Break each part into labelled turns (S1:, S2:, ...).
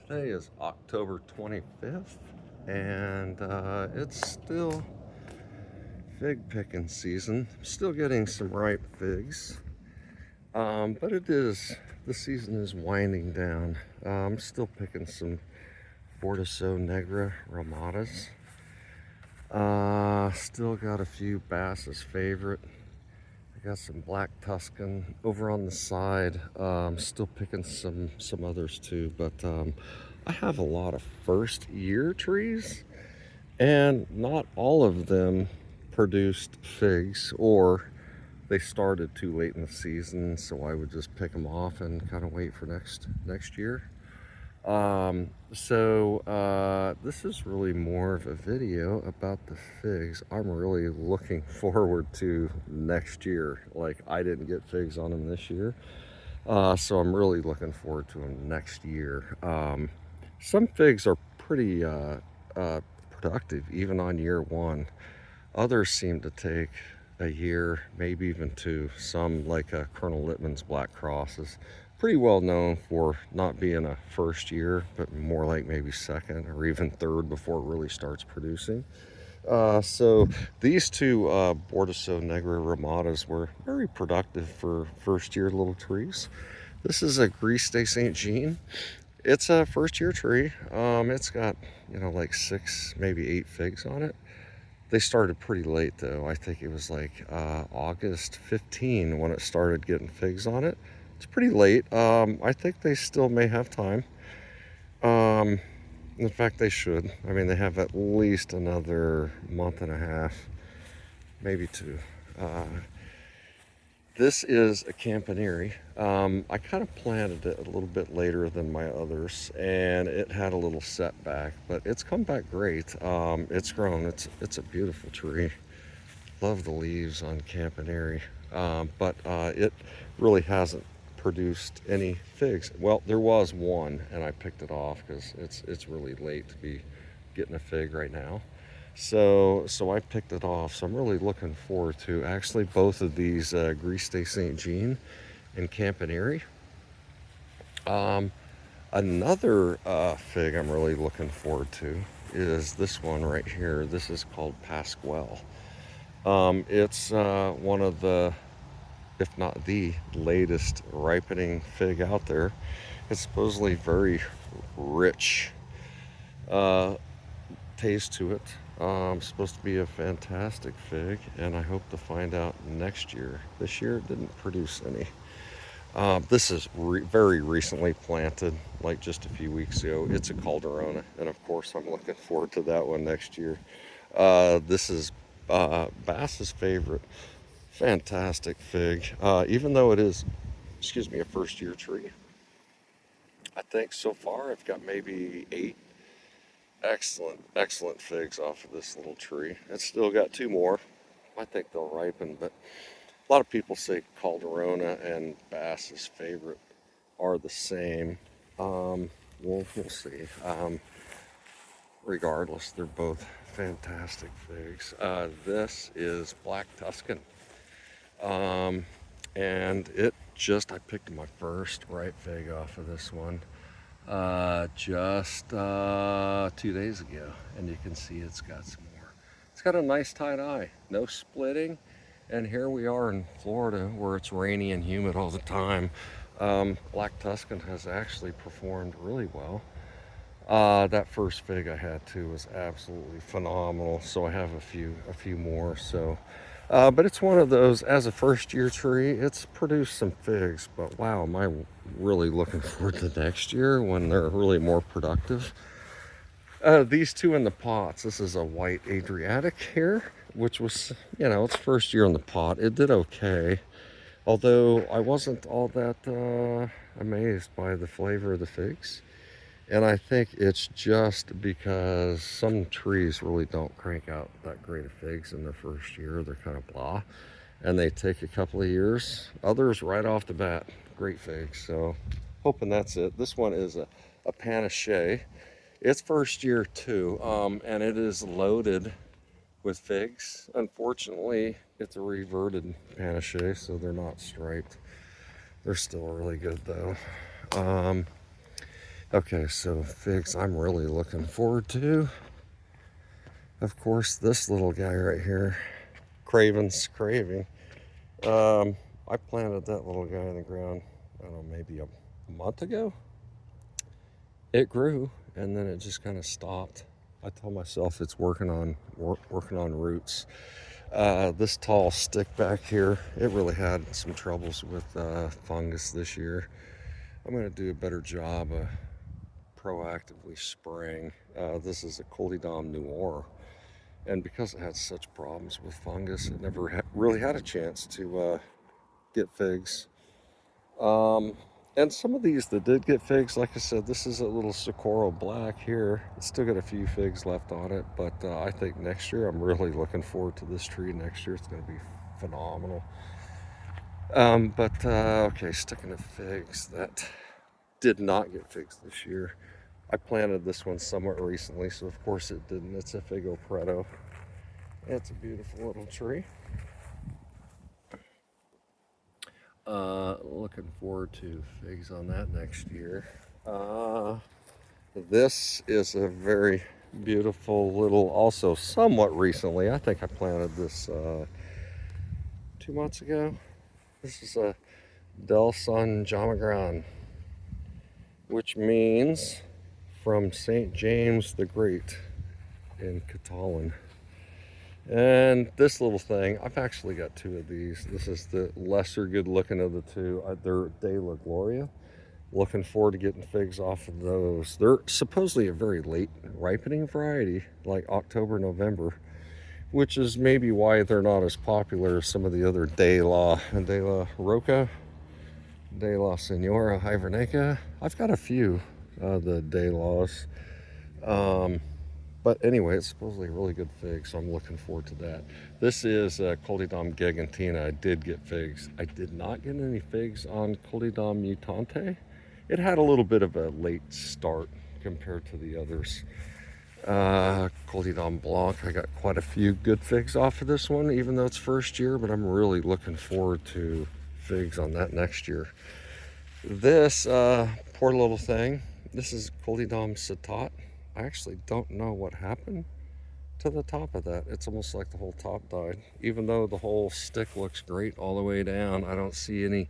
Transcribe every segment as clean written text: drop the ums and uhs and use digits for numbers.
S1: Today is October 25th, and it's still fig picking season. I'm still getting some ripe figs, but the season is winding down. I'm still picking some Bordeaux Negra Ramadas. Still got a few Bass's favorite. I got some Black Tuscan over on the side. Still picking some others too, but I have a lot of first year trees, and not all of them produced figs, or they started too late in the season, so I would just pick them off and kind of wait for next year. This is really more of a video about the figs. I'm really looking forward to next year. Like, I didn't get figs on them this year, so I'm really looking forward to them next year. Some figs are pretty productive even on year one. Others seem to take a year, maybe even two. Some, like Colonel Littman's Black Cross, is pretty well known for not being a first year, but more like maybe second or even third before it really starts producing. So these two Bordeaux Negra Ramadas were very productive for first year little trees. This is a Gris de Saint Jean. It's a first year tree. It's got, like six, maybe eight figs on it. They started pretty late though. I think it was like August 15 when it started getting figs on it. It's pretty late. I think they still may have time. Um, in fact, they should. I mean, they have at least another month and a half, maybe two. Uh, this is a Campaneri. I kind of planted it a little bit later than my others, and it had a little setback, but it's come back great. It's grown. It's a beautiful tree. Love the leaves on Campaneri, but it really hasn't produced any figs. Well, there was one, and I picked it off because it's really late to be getting a fig right now. So I picked it off. So I'm really looking forward to actually both of these Gris de Saint Jean and Campaneri. Um, Another fig I'm really looking forward to is this one right here. This is called Pasquale. It's one of the, if not the latest ripening fig out there. It's supposedly very rich uh, taste to it. Supposed to be a fantastic fig, and I hope to find out next year. This year it didn't produce any. This is very recently planted, like just a few weeks ago. It's a Calderona, and of course I'm looking forward to that one next year. This is Bass's favorite. Fantastic fig. Even though it is, excuse me, a first year tree, I think so far I've got maybe eight excellent figs off of this little tree. It's still got two more. I think they'll ripen, but a lot of people say Calderona and Bass's favorite are the same. We'll see. Regardless, they're both fantastic figs. This is Black Tuscan. Um, and I picked my first ripe fig off of this one just 2 days ago, and you can see it's got some more. It's got a nice tight eye, no splitting, and here we are in Florida where it's rainy and humid all the time. Black Tuscan has actually performed really well. That first fig I had too was absolutely phenomenal. So I have a few more. But it's one of those, as a first year tree, it's produced some figs. But wow, am I really looking forward to next year when they're really more productive. These two in the pots. This is a white Adriatic here, which was, its first year in the pot. It did okay, although I wasn't all that amazed by the flavor of the figs. And I think it's just because some trees really don't crank out that great of figs in their first year. They're kind of blah. And they take a couple of years. Others, right off the bat, great figs. So, hoping that's it. This one is a panache. It's first year too, and it is loaded with figs. Unfortunately, it's a reverted panache, so they're not striped. They're still really good though. Okay, so figs I'm really looking forward to. Of course, this little guy right here, Craven's Craving. I planted that little guy in the ground, I don't know, maybe a month ago. It grew and then it just kind of stopped. I told myself it's working on roots. This tall stick back here, it really had some troubles with fungus this year. I'm going to do a better job of proactively spraying. This is a Colidom Noir, and because it had such problems with fungus, it never really had a chance to get figs. Um, and some of these that did get figs, like I said, this is a little Socorro Black here. It's still got a few figs left on it, but I think next year, I'm really looking forward to this tree next year. It's going to be phenomenal. Okay, sticking to figs that did not get figs this year. I planted this one somewhat recently, so of course it didn't. It's a Figo Preto. It's a beautiful little tree. Looking forward to figs on that next year. This is a very beautiful little, also somewhat recently. I think I planted this 2 months ago. This is a Del San Jamagran, which means from St. James the Great in Catalan. And this little thing, I've actually got two of these. This is the lesser good looking of the two. They're De La Gloria. Looking forward to getting figs off of those. They're supposedly a very late ripening variety, like October, November, which is maybe why they're not as popular as some of the other De La Roca, De La Senora Hivernica. I've got a few of the De Las. But anyway, it's supposedly a really good fig, so I'm looking forward to that. This is Colidom Gigantina. I did get figs. I did not get any figs on Colidom Mutante. It had a little bit of a late start compared to the others. Colidom Blanc, I got quite a few good figs off of this one, even though it's first year, but I'm really looking forward to figs on that next year. This poor little thing, this is Colidom Satat. I actually don't know what happened to the top of that. It's almost like the whole top died. Even though the whole stick looks great all the way down, I don't see any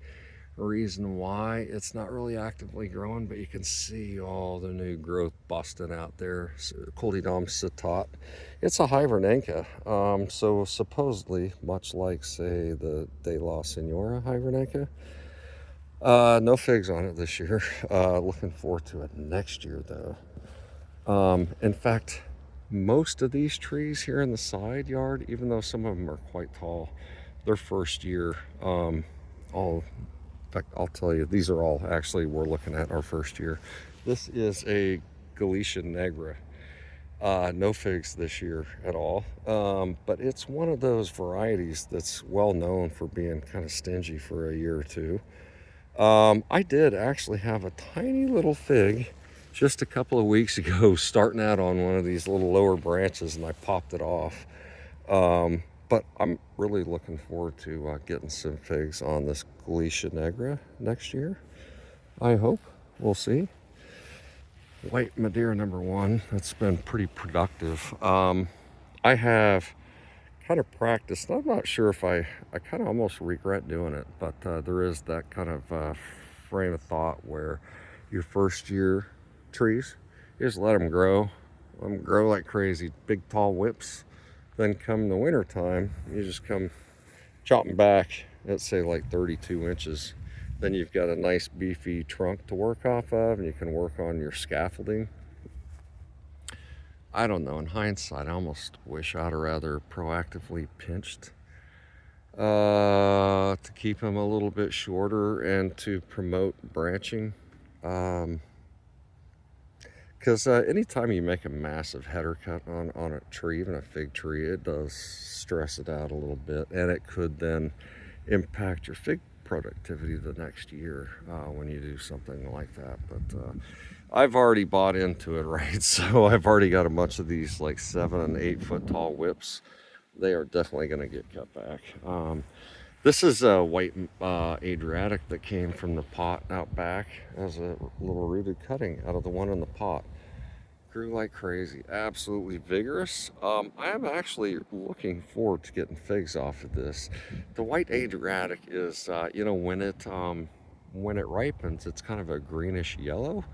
S1: reason why it's not really actively growing, but you can see all the new growth busting out there. Colidom Satat. It's a Hibernanca, so supposedly much like, say, the De La Senora Hibernanca. No figs on it this year. Looking forward to it next year, though. In fact, most of these trees here in the side yard, even though some of them are quite tall, their first year, in fact, I'll tell you, these are all actually we're looking at our first year. This is a Galicia Negra. No figs this year at all, but it's one of those varieties that's well known for being kind of stingy for a year or two. I did actually have a tiny little fig just a couple of weeks ago starting out on one of these little lower branches, and I popped it off. But I'm really looking forward to getting some figs on this Galicia Negra next year. I hope. We'll see. White Madeira #1. That's been pretty productive. I have kind of practiced. I'm not sure if I kind of almost regret doing it, but there is that kind of frame of thought where your first year trees, you just let them grow like crazy, big tall whips. Then come the winter time, you just come chopping back at, say, like 32 inches. Then you've got a nice beefy trunk to work off of, and you can work on your scaffolding. I don't know, in hindsight, I almost wish I'd rather proactively pinched to keep them a little bit shorter and to promote branching. Because anytime you make a massive header cut on a tree, even a fig tree, it does stress it out a little bit, and it could then impact your fig productivity the next year when you do something like that. But I've already bought into it, right? So I've already got a bunch of these like 7 and 8 foot tall whips. They are definitely going to get cut back. This is a white Adriatic that came from the pot out back as a little rooted cutting out of the one in the pot. Grew like crazy, absolutely vigorous. I am actually looking forward to getting figs off of this. The white Adriatic is, when it ripens, it's kind of a greenish yellow,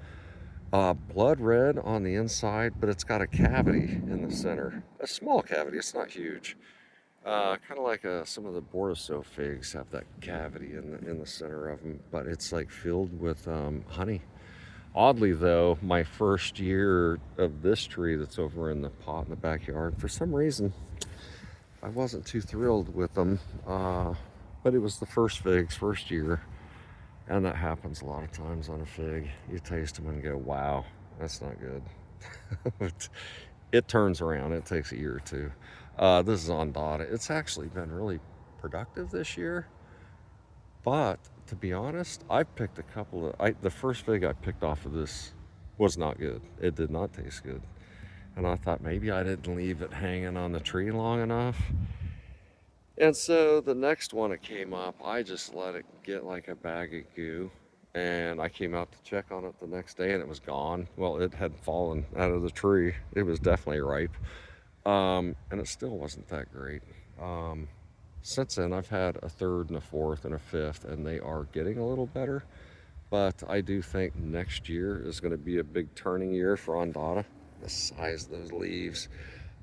S1: blood red on the inside, but it's got a cavity in the center, a small cavity. It's not huge. Kind of like some of the Bordeaux figs have that cavity in the center of them, but it's like filled with honey. Oddly, though, my first year of this tree that's over in the pot in the backyard, for some reason, I wasn't too thrilled with them. But it was the first figs, first year, and that happens a lot of times on a fig. You taste them and go, wow, that's not good. It turns around, it takes a year or two. This is on Dada. It's actually been really productive this year. But to be honest, I've picked a couple of. The first fig I picked off of this was not good. It did not taste good, and I thought maybe I didn't leave it hanging on the tree long enough. And so the next one that came up, I just let it get like a bag of goo, and I came out to check on it the next day, and it was gone. Well, it had fallen out of the tree. It was definitely ripe, and it still wasn't that great. Um, since then, I've had a third and a fourth and a fifth, and they are getting a little better. But I do think next year is going to be a big turning year for Ondata. The size of those leaves,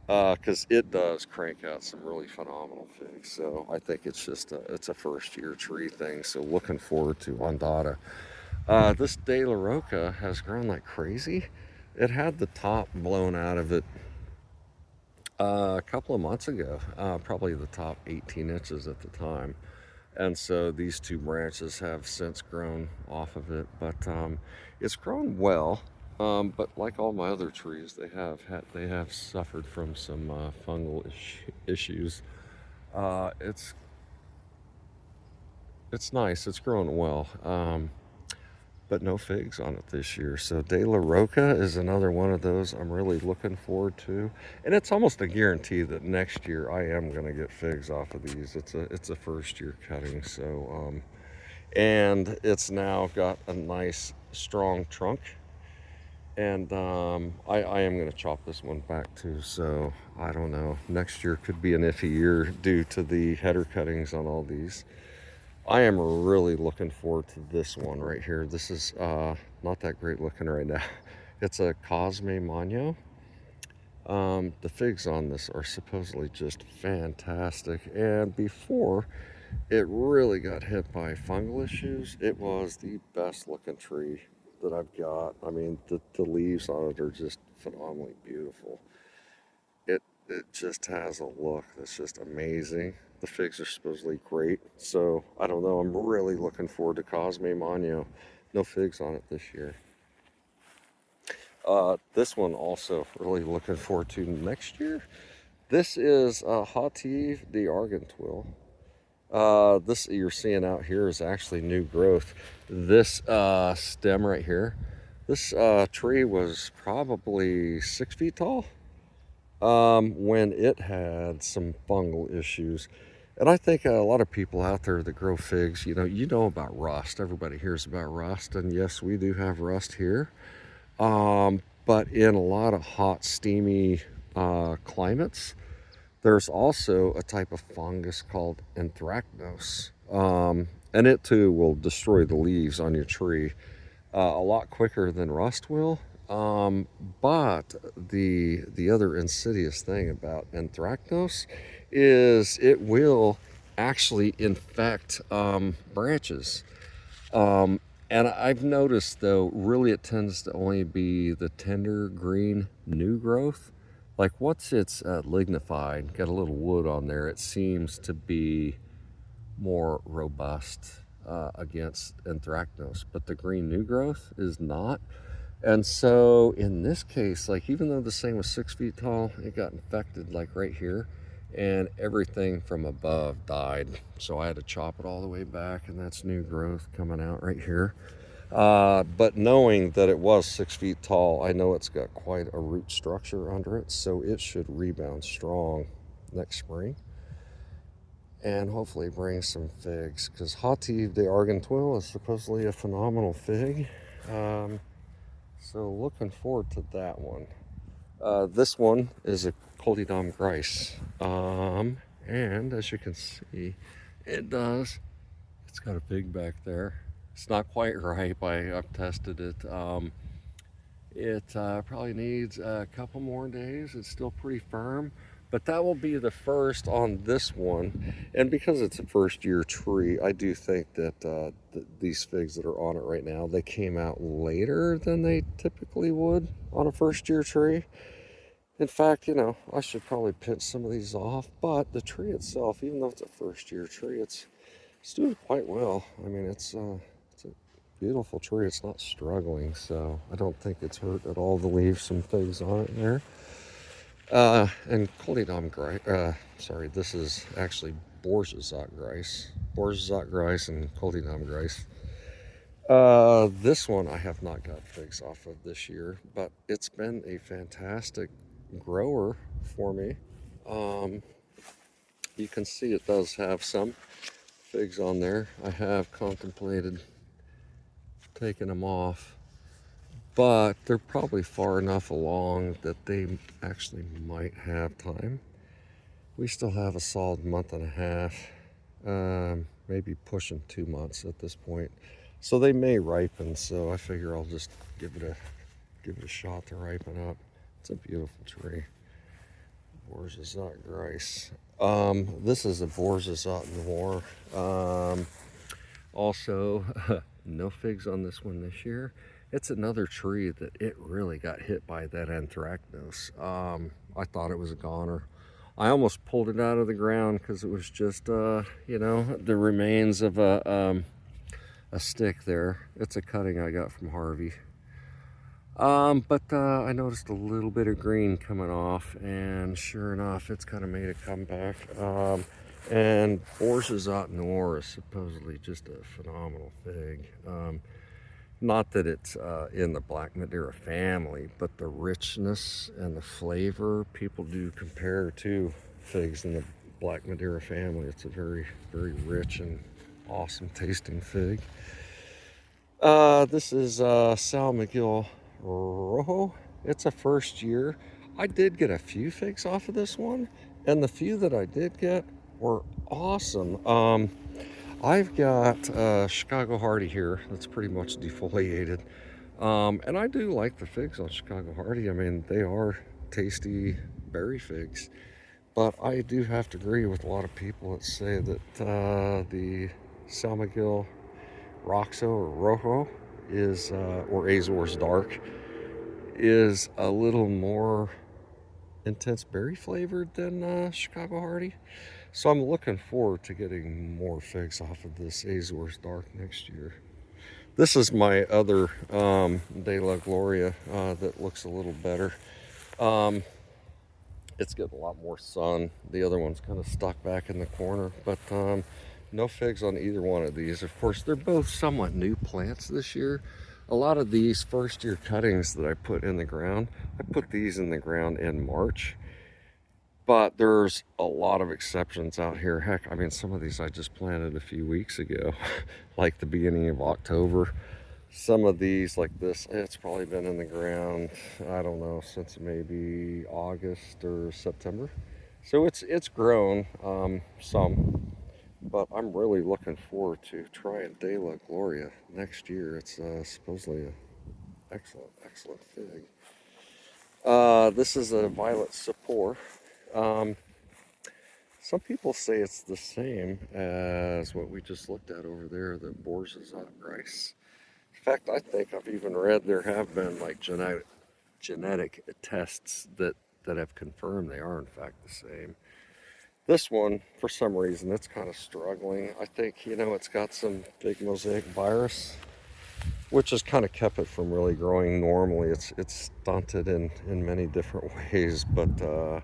S1: because it does crank out some really phenomenal figs. So I think it's a first year tree thing. So looking forward to Ondata. This De La Roca has grown like crazy. It had the top blown out of it a couple of months ago, probably the top 18 inches at the time. And so these two branches have since grown off of it, but it's grown well. But like all my other trees, they have suffered from some fungal issues. It's nice. It's grown well. But no figs on it this year. So De La Roca is another one of those I'm really looking forward to, and it's almost a guarantee that next year I am going to get figs off of these. It's a first year cutting, so and it's now got a nice strong trunk, and I am going to chop this one back too. So I don't know. Next year could be an iffy year due to the header cuttings on all these. I am really looking forward to this one right here. This is not that great looking right now. It's a Cosme Magno. The figs on this are supposedly just fantastic. And before it really got hit by fungal issues, it was the best looking tree that I've got. I mean, the leaves on it are just phenomenally beautiful. It just has a look that's just amazing. The figs are supposedly great, so I don't know. I'm really looking forward to Cosme Magno. No figs on it this year. This one also really looking forward to next year. This is Hativ the Argentwill. This you're seeing out here is actually new growth. This stem right here, this tree was probably 6 feet tall when it had some fungal issues. And I think a lot of people out there that grow figs, you know about rust. Everybody hears about rust, and yes, we do have rust here. But in a lot of hot, steamy climates, there's also a type of fungus called anthracnose, and it too will destroy the leaves on your tree a lot quicker than rust will. But the other insidious thing about anthracnose is it will actually infect branches. Um, and I've noticed though, really it tends to only be the tender green new growth. Like once it's lignified, got a little wood on there, it seems to be more robust against anthracnose. But the green new growth is not. And so in this case, like even though this thing was 6 feet tall, it got infected like right here, and everything from above died. So I had to chop it all the way back, and that's new growth coming out right here. But knowing that it was 6 feet tall, I know it's got quite a root structure under it, so it should rebound strong next spring. and hopefully bring some figs, because Hativ de Argenteuil is supposedly a phenomenal fig. Um, so looking forward to that one. This one is a Coldedom Grice. And as you can see, it's got a fig back there. It's not quite ripe. I've tested it. It probably needs a couple more days. It's still pretty firm, but that will be the first on this one. And because it's a first year tree, I do think that these figs that are on it right now, they came out later than they typically would on a first year tree. In fact, I should probably pinch some of these off, but the tree itself, even though it's a first year tree, it's doing quite well. I mean, it's a beautiful tree. It's not struggling, so I don't think it's hurt at all to leave some figs on it there. And Coldedom Grice, sorry, this is actually Borzazot Grice. Borzazot Grice and Coldedom Grice. This one I have not got figs off of this year, but it's been a fantastic grower for me. You can see it does have some figs on there. I have contemplated taking them off, but they're probably far enough along that they actually might have time. We still have a solid month and a half, maybe pushing 2 months at this point. So they may ripen, so I figure I'll just give it a shot to ripen up. It's a beautiful tree. Borzazot Grice. This is a Borzazot Noir. Also, no figs on this one this year. It's another tree that it really got hit by that anthracnose. I thought it was a goner. I almost pulled it out of the ground because it was just, the remains of a stick there. It's a cutting I got from Harvey. But I noticed a little bit of green coming off, and sure enough, it's kind of made a comeback. And Borzazot Noir is supposedly just a phenomenal fig. Not that it's in the Black Madeira family, but the richness and the flavor, people do compare to figs in the Black Madeira family. It's a very, very rich and awesome tasting fig. This is Sal McGill Rojo. It's a first year. I did get a few figs off of this one, and the few that I did get were awesome. I've got Chicago Hardy here that's pretty much defoliated. And I do like the figs on Chicago Hardy. I mean, they are tasty berry figs. But I do have to agree with a lot of people that say that the San Miguel Roxo or Rojo is, or Azores Dark, is a little more intense berry flavored than Chicago Hardy. So I'm looking forward to getting more figs off of this Azores Dark next year. This is my other De La Gloria that looks a little better. It's getting a lot more sun. The other one's kind of stuck back in the corner, but no figs on either one of these. Of course, they're both somewhat new plants this year. A lot of these first year cuttings that I put in the ground, I put these in the ground in March. But there's a lot of exceptions out here. Heck, I mean, some of these I just planted a few weeks ago, like the beginning of October. Some of these, like this, it's probably been in the ground, I don't know, since maybe August or September. So it's grown some, but I'm really looking forward to trying De La Gloria next year. It's supposedly an excellent fig. This is a Violet Sapor. Some people say it's the same as what we just looked at over there, the Borzazot Grice. In fact, I think I've even read there have been like genetic tests that have confirmed they are in fact the same. This one, for some reason, it's kind of struggling. I think, it's got some big mosaic virus, which has kind of kept it from really growing normally. It's stunted in many different ways, but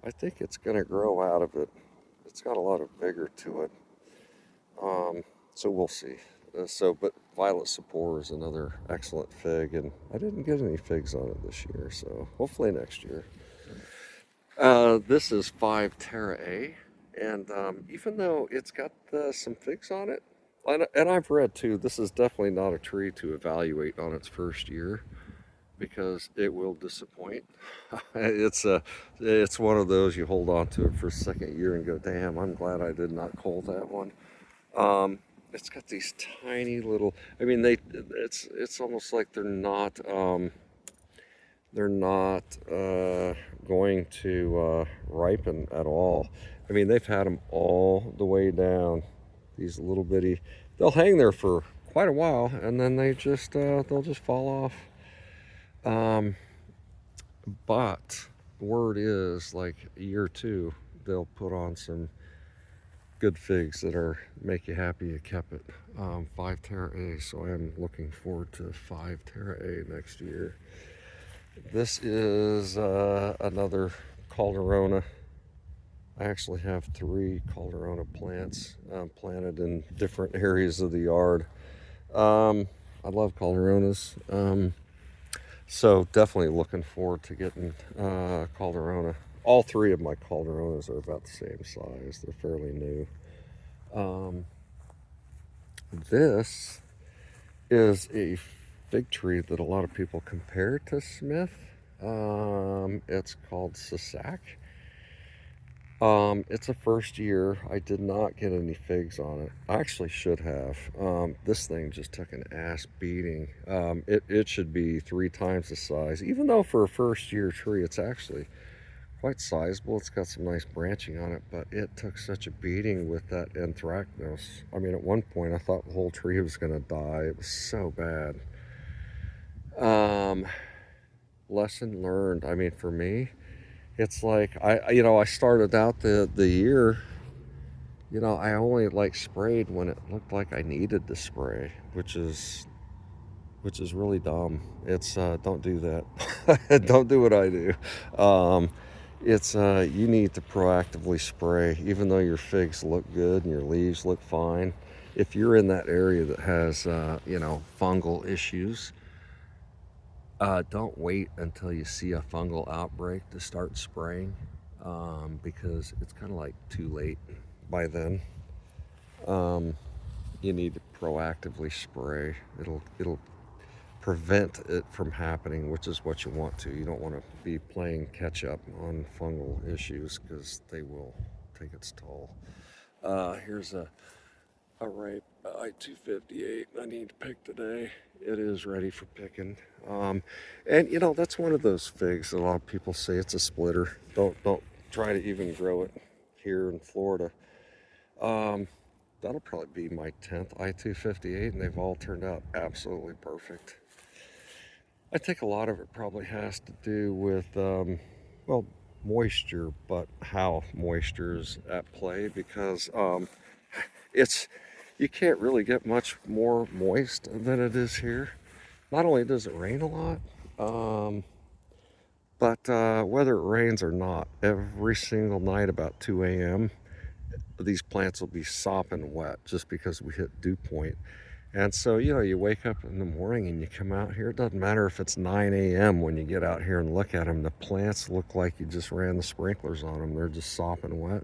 S1: I think it's going to grow out of it. It's got a lot of vigor to it. So we'll see. But Violet Sapor is another excellent fig, and I didn't get any figs on it this year, so hopefully next year. This is 5 Terra A, And even though it's got some figs on it, and I've read too, this is definitely not a tree to evaluate on its first year because it will disappoint. It's one of those you hold on to it for a second year and go, damn, I'm glad I did not cull that one. It's got these tiny little. I mean, it's almost like they're not going to ripen at all. I mean, they've had them all the way down. These little bitty, they'll hang there for quite a while, and then they'll just fall off. Um, but word is like a year or two, they'll put on some good figs that are make you happy you kept it. 5 Terra A, so I am looking forward to 5 Terra A next year. This is another Calderona. I actually have 3 Calderona plants planted in different areas of the yard. I love Calderonas. So definitely looking forward to getting Calderona. All 3 of my Calderonas are about the same size. They're fairly new. This is a fig tree that a lot of people compare to Smith. It's called Sasak. It's a first year. I did not get any figs on it. I actually should have. This thing just took an ass beating. It should be 3 times the size. Even though for a first year tree, it's actually quite sizable. It's got some nice branching on it, but it took such a beating with that anthracnose. I mean, at one point, I thought the whole tree was going to die. It was so bad. Lesson learned. I mean, for me, it's like I started out the year. I only like sprayed when it looked like I needed to spray, which is really dumb. It's don't do that. Don't do what I do. It's you need to proactively spray, even though your figs look good and your leaves look fine. If you're in that area that has fungal issues, don't wait until you see a fungal outbreak to start spraying, because it's kind of like too late by then. You need to proactively spray. It'll prevent it from happening, which is what you want to. You don't want to be playing catch up on fungal issues because they will take its toll. Here's a ripe I-258 I need to pick today. It is ready for picking. And that's one of those figs that a lot of people say it's a splitter. Don't try to even grow it here in Florida. That'll probably be my 10th I-258, and they've all turned out absolutely perfect. I think a lot of it probably has to do with, well, moisture, but how moisture is at play, because it's you can't really get much more moist than it is here. Not only does it rain a lot, but whether it rains or not, every single night about 2 a.m., these plants will be sopping wet just because we hit dew point. And so, you wake up in the morning and you come out here. It doesn't matter if it's 9 a.m. when you get out here and look at them. The plants look like you just ran the sprinklers on them. They're just sopping wet.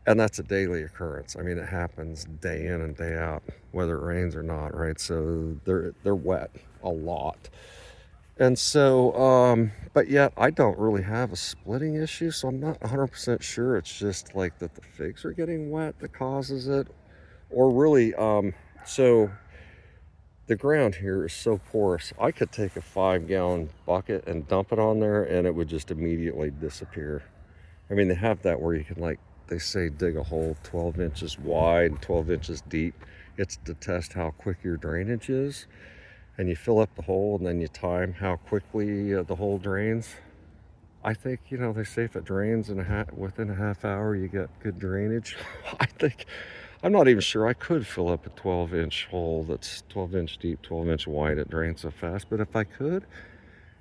S1: And that's a daily occurrence. I mean, it happens day in and day out, whether it rains or not, right? So they're wet a lot. And so, but yet I don't really have a splitting issue, so I'm not 100% sure it's just like that the figs are getting wet that causes it, or really, so the ground here is so porous. I could take a 5-gallon bucket and dump it on there and it would just immediately disappear. I mean, they have that where you can, like they say, dig a hole 12 inches wide, 12 inches deep. It's to test how quick your drainage is. And you fill up the hole and then you time how quickly the hole drains. I think, they say if it drains within a half hour, you get good drainage. I'm not even sure I could fill up a 12-inch hole that's 12 inch deep, 12 inch wide. It drains so fast. But if I could,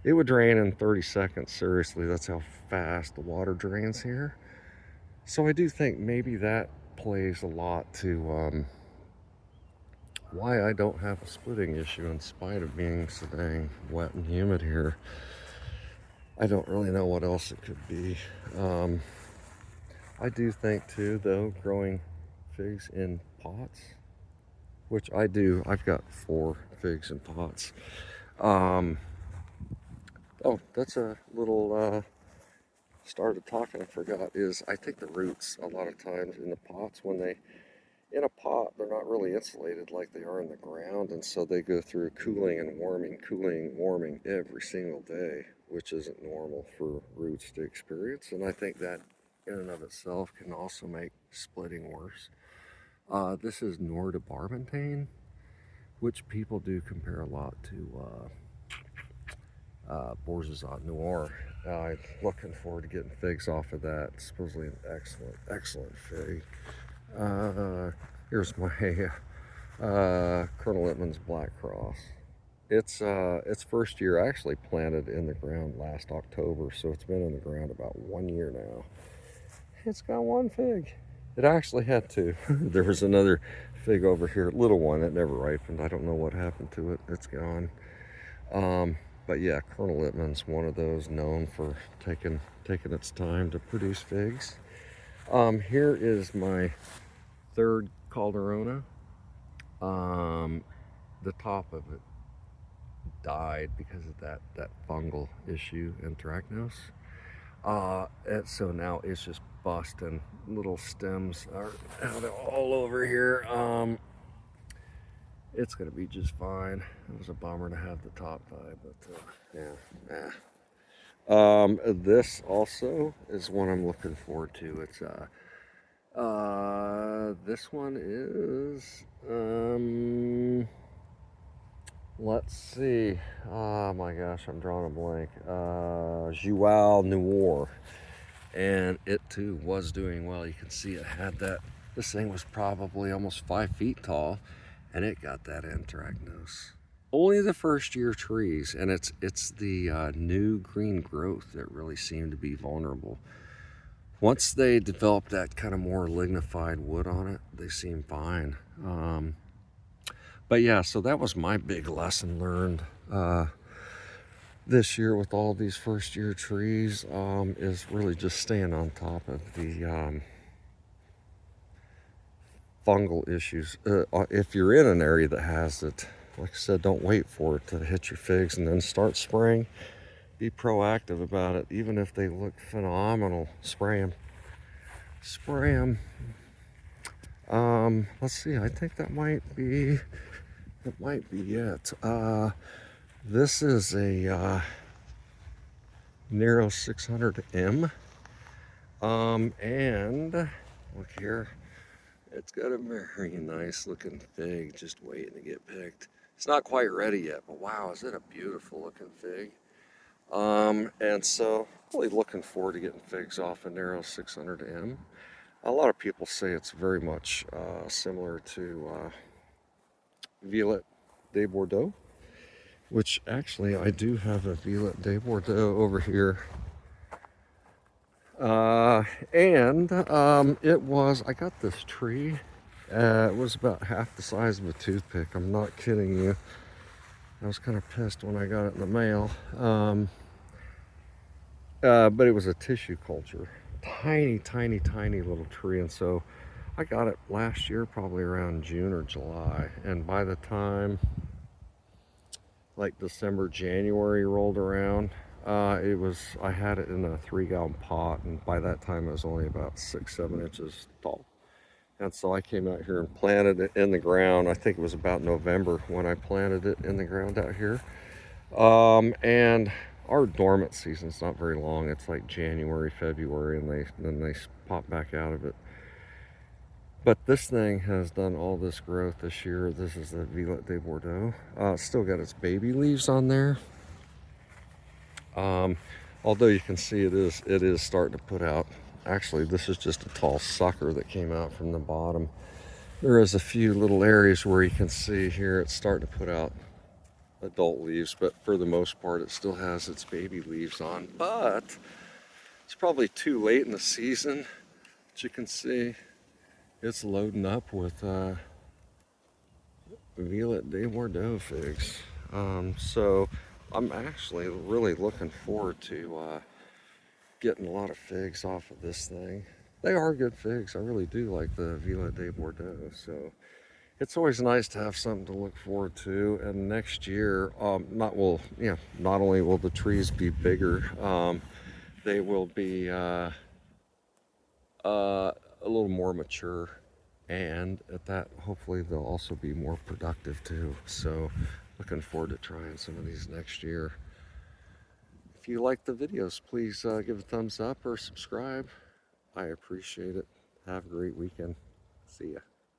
S1: it would drain in 30 seconds. Seriously, that's how fast the water drains here. So I do think maybe that plays a lot to why I don't have a splitting issue in spite of being so dang wet and humid here. I don't really know what else it could be. I do think too, though, growing figs in pots, which I do. I've got 4 figs in pots. Um, oh, that's a little started talking. I forgot. Is I think the roots a lot of times in the pots when they in a pot they're not really insulated like they are in the ground, and so they go through cooling, warming every single day, which isn't normal for roots to experience. And I think that in and of itself can also make splitting worse. This is Nordibarbentane, which people do compare a lot to Bourgeois Noir. I'm looking forward to getting figs off of that. It's supposedly an excellent fig. Here's my Colonel Littman's Black Cross. It's first year. I actually planted in the ground last October, so it's been in the ground about 1 year now. It's got 1 fig. It actually had 2. There was another fig over here, little one that never ripened. I don't know what happened to it. It's gone. But yeah, Colonel Littman's one of those known for taking its time to produce figs. Here is my 3rd Calderona. The top of it died because of that fungal issue, anthracnose. And so now it's just busting. Little stems are out all over here. It's gonna be just fine. It was a bummer to have the top die, but yeah. This also is one I'm looking forward to. It's this one is let's see. Oh my gosh, I'm drawing a blank. Joao Noir, and it too was doing well. You can see it had that. This thing was probably almost 5 feet tall, and it got that anthracnose. Only the first year trees, and it's the new green growth that really seemed to be vulnerable. Once they develop that kind of more lignified wood on it, they seem fine. But yeah, so that was my big lesson learned this year with all these first year trees, is really just staying on top of the fungal issues. If you're in an area that has it, like I said, don't wait for it to hit your figs and then start spraying. Be proactive about it. Even if they look phenomenal, spray them. Spray them. Let's see, I think that might be it. This is a Nero 600M. And look here. It's got a very nice looking fig just waiting to get picked. It's not quite ready yet, but wow, is it a beautiful looking fig. And so really looking forward to getting figs off a Nero 600M. A lot of people say it's very much similar to Violet de Bordeaux, which actually I do have a Violet de Bordeaux over here. I got this tree. It was about half the size of a toothpick. I'm not kidding you. I was kind of pissed when I got it in the mail. But it was a tissue culture. Tiny, tiny, tiny little tree. And so I got it last year, probably around June or July. And by the time like December, January rolled around, I had it in a 3-gallon pot, and by that time it was only about 6-7 inches tall. And so I came out here and planted it in the ground. I think it was about November when I planted it in the ground out here. And our dormant season's not very long. It's like January, February, and then they pop back out of it. But this thing has done all this growth this year. This is the Violet de Bordeaux. It's still got its baby leaves on there. Although you can see it is starting to put out. Actually, this is just a tall sucker that came out from the bottom. There is a few little areas where you can see here it's starting to put out adult leaves, but for the most part it still has its baby leaves on. But it's probably too late in the season. As you can see, it's loading up with Violet de Bordeaux figs. So I'm actually really looking forward to getting a lot of figs off of this thing. They are good figs. I really do like the Villa de Bordeaux. So it's always nice to have something to look forward to. And next year, not only will the trees be bigger, they will be a little more mature, and at that, hopefully, they'll also be more productive too. So, looking forward to trying some of these next year. If you like the videos, please give a thumbs up or subscribe. I appreciate it. Have a great weekend. See ya.